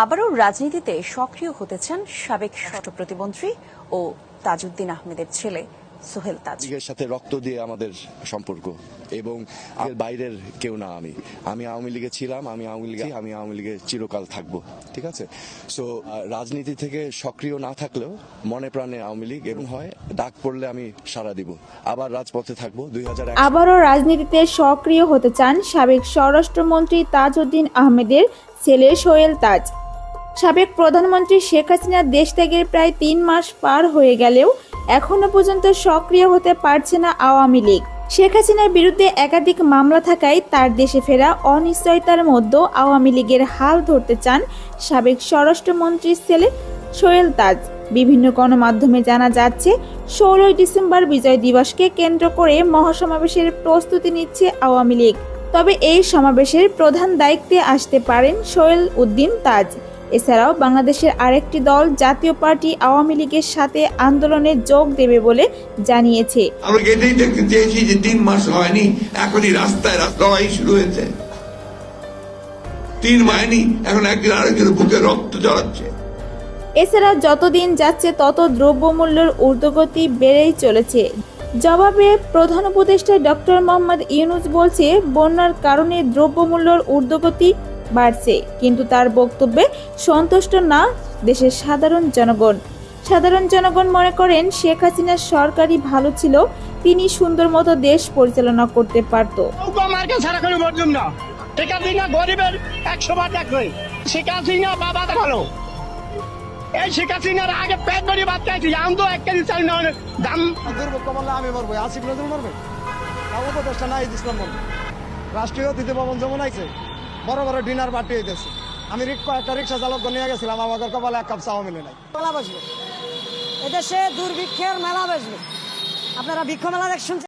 আবারও রাজনীতিতে সক্রিয় হতে চান সাবেক স্বরাষ্ট্র প্রতিমন্ত্রী ও তাজউদ্দিন আহমেদের ছেলে সোহেল তাজ। লীগের সাথে রক্ত দিয়ে আমাদের সম্পর্ক এবং বাইরের কেউ না। আমি আওয়ামী লীগে ছিলাম, আমি আওয়ামী লীগে চিরকাল থাকবো। ঠিক আছে। সো রাজনীতি থেকে সক্রিয় না থাকলেও মনে প্রাণে আওয়ামী লীগ এবং হয় ডাক পড়লে আমি সাড়া দিব, আবার রাজপথে থাকবো। আবারও রাজনীতিতে সক্রিয় হতে চান সাবেক স্বরাষ্ট্রমন্ত্রী তাজউদ্দিন আহমেদের ছেলে সোহেল তাজ। সাবেক প্রধানমন্ত্রী শেখ হাসিনা দেশ ত্যাগের প্রায় ৩ মাস পার হয়ে গেলেও এখনো পর্যন্ত সক্রিয় হতে পারছে না আওয়ামী লীগ। শেখ হাসিনার বিরুদ্ধে একাধিক মামলা থাকায় তার দেশে ফেরা অনিশ্চয়তার মধ্যে আওয়ামী লীগের হাল ধরতে চান সাবেক স্বরাষ্ট্রমন্ত্রীর ছেলে সোহেল তাজ। বিভিন্ন গণমাধ্যমে জানা যাচ্ছে ১৬ ডিসেম্বর বিজয় দিবসকে কেন্দ্র করে মহাসমাবেশের প্রস্তুতি নিচ্ছে আওয়ামী লীগ। তবে এই সমাবেশের প্রধান দায়িত্বে আসতে পারেন সোহেল উদ্দিন তাজ। এছাড়াও বাংলাদেশের আরেকটি দল জাতীয় পার্টি আওয়ামী লীগের সাথে আন্দোলনে যোগ দেবে বলে জানিয়েছে। আমরা এটাই দেখতে চেয়েছি যে ৩ মাস হয়নি, এখনই রাস্তায় লড়াই শুরু হয়েছে। ৩ মাস হয়নি, এখন একজন আরেকজনের বুকে রক্ত ঝরাচ্ছে। এছাড়া যতদিন যাচ্ছে তত দ্রব্যমূল্যের ঊর্ধ্বগতি বেড়েই চলেছে। জবাবে প্রধান উপদেষ্টা ডক্টর মোহাম্মদ ইউনূস বলছে, বন্যার কারণে দ্রব্যমূল্যের ঊর্ধ্বগতি বাড়ছে, কিন্তু তার বক্তব্যে সন্তুষ্ট না দেশের সাধারণ জনগণ। সাধারণ জনগণ মনে করেন শেখ হাসিনার সরকারই ভালো ছিল, তিনি সুন্দর মতো দেশ পরিচালনা করতে পারত। এই শেখ হাসিনার আগে পেট ভরি ভাত খাইছি, আমি তো 1 কেজি চাল না দাম। দুর্ভিক্ষ বললে আমি মরবো, আসিফ নজরুল মরবে, উপদেষ্টা নাই ইসলাম মরবে। রাষ্ট্রীয় অতিথি ভবন যেমন আছে, বড় বড় ডিনার পার্টি হইতেছে। আমি একটা রিক্সা চালক নিয়ে গেছিলাম, আমাদের কপালে 1 কাপ চাও মিলে নাই। মেলা বসবে এদেশে, দুর্ভিক্ষের মেলা বসবে। আপনারা বৃক্ষ মেলা দেখছেন।